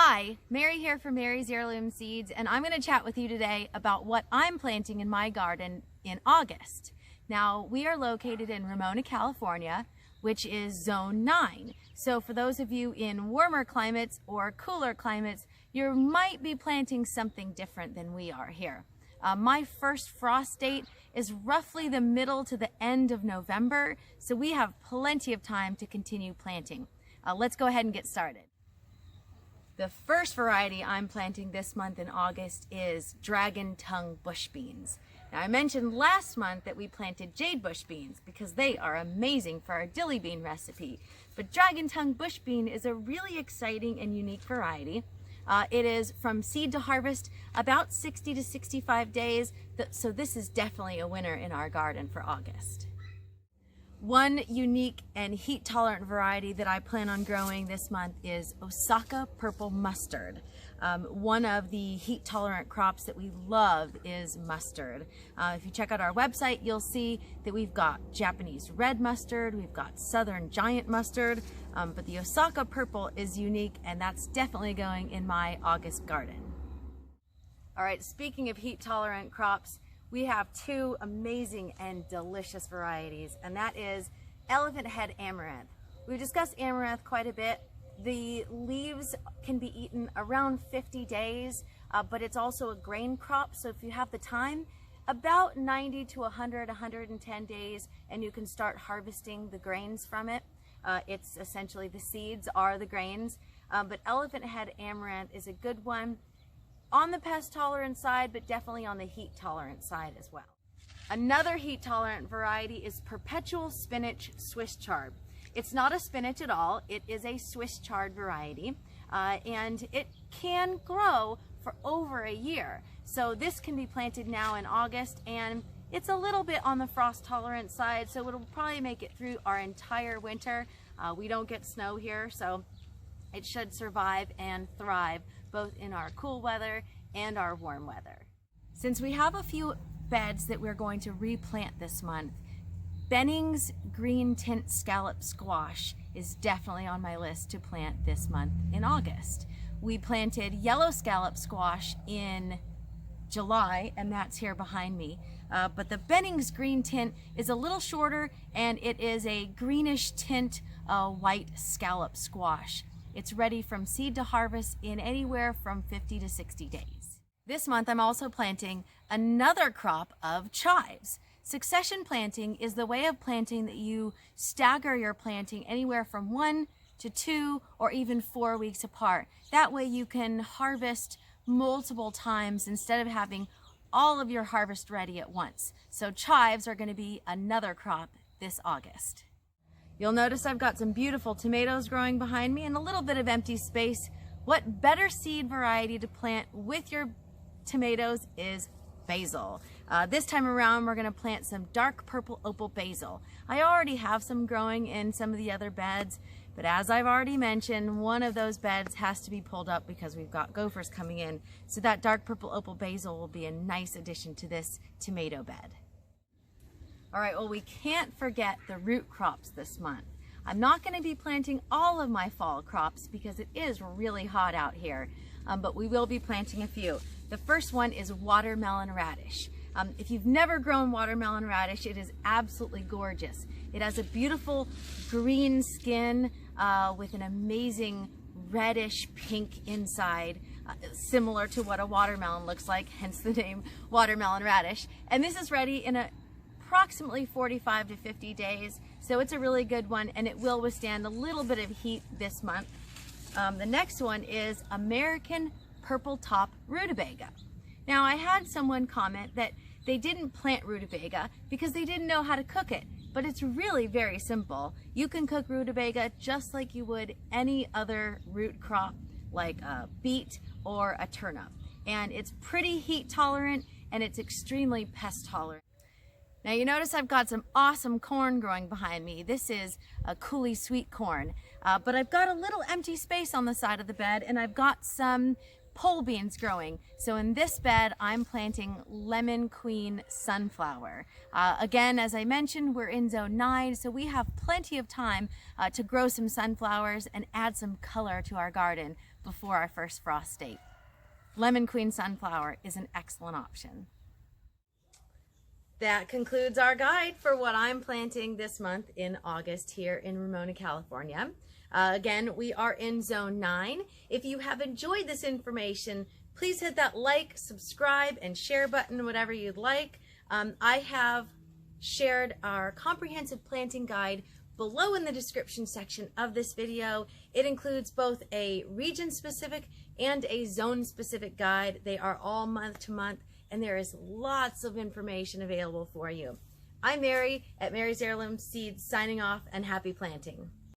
Hi, Mary here from Mary's Heirloom Seeds, and I'm going to chat with you today about what I'm planting in my garden in August. Now, we are located in Ramona, California, which is zone 9. So for those of you in warmer climates or cooler climates, you might be planting something different than we are here. My first frost date is roughly the middle to the end of November, so we have plenty of time to continue planting. Let's go ahead and get started. The first variety I'm planting this month in August is Dragon Tongue Bush Beans. Now, I mentioned last month that we planted Jade Bush Beans because they are amazing for our dilly bean recipe. But Dragon Tongue Bush Bean is a really exciting and unique variety. It is from seed to harvest about 60 to 65 days, so this is definitely a winner in our garden for August. One unique and heat-tolerant variety that I plan on growing this month is Osaka Purple Mustard. One of the heat-tolerant crops that we love is mustard. If you check out our website, you'll see that we've got Japanese red mustard, we've got southern giant mustard, but the Osaka Purple is unique, and that's definitely going in my August garden. All right, speaking of heat-tolerant crops, we have two amazing and delicious varieties, and that is Elephant Head Amaranth. We've discussed amaranth quite a bit. The leaves can be eaten around 50 days, but it's also a grain crop, so if you have the time, about 90 to 100, 110 days, and you can start harvesting the grains from it. It's essentially the seeds are the grains, but Elephant Head Amaranth is a good one. On the pest tolerant side, but definitely on the heat tolerant side as well. Another heat tolerant variety is Perpetual Spinach Swiss Chard. It's not a spinach at all, it is a Swiss chard variety, and it can grow for over a year. So this can be planted now in August, and it's a little bit on the frost tolerant side, so it'll probably make it through our entire winter. We don't get snow here, so it should survive and thrive both in our cool weather and our warm weather. Since we have a few beds that we're going to replant this month, Benning's Green Tint Scallop Squash is definitely on my list to plant this month in August. We planted Yellow Scallop Squash in July, and that's here behind me. But the Benning's Green Tint is a little shorter, and it is a greenish tint white scallop squash. It's ready from seed to harvest in anywhere from 50 to 60 days. This month I'm also planting another crop of chives. Succession planting is the way of planting that you stagger your planting anywhere from 1 to 2 or even 4 weeks apart. That way you can harvest multiple times instead of having all of your harvest ready at once. So chives are going to be another crop this August. You'll notice I've got some beautiful tomatoes growing behind me and a little bit of empty space. What better seed variety to plant with your tomatoes is basil. This time around we're going to plant some dark purple opal basil. I already have some growing in some of the other beds, but as I've already mentioned, one of those beds has to be pulled up because we've got gophers coming in. So that dark purple opal basil will be a nice addition to this tomato bed. All right, well, we can't forget the root crops this month. I'm not going to be planting all of my fall crops because it is really hot out here, but we will be planting a few. The first one is watermelon radish. If you've never grown watermelon radish, it is absolutely gorgeous. It has a beautiful green skin with an amazing reddish pink inside, similar to what a watermelon looks like, hence the name watermelon radish. And this is ready in approximately 45 to 50 days, so it's a really good one, and it will withstand a little bit of heat this month. The next one is American Purple Top Rutabaga. Now, I had someone comment that they didn't plant rutabaga because they didn't know how to cook it, but it's really very simple. You can cook rutabaga just like you would any other root crop like a beet or a turnip, and it's pretty heat tolerant and it's extremely pest tolerant. Now you notice I've got some awesome corn growing behind me. This is a coulis sweet corn, but I've got a little empty space on the side of the bed, and I've got some pole beans growing. So in this bed, I'm planting lemon queen sunflower. Again, as I mentioned, we're in zone 9, so we have plenty of time to grow some sunflowers and add some color to our garden before our first frost date. Lemon queen sunflower is an excellent option. That concludes our guide for what I'm planting this month in August here in Ramona, California. Again, we are in zone 9. If you have enjoyed this information, please hit that like, subscribe, and share button, whatever you'd like. I have shared our comprehensive planting guide below in the description section of this video. It includes both a region-specific and a zone-specific guide. They are all month to month, and there is lots of information available for you. I'm Mary at Mary's Heirloom Seeds, signing off, and happy planting.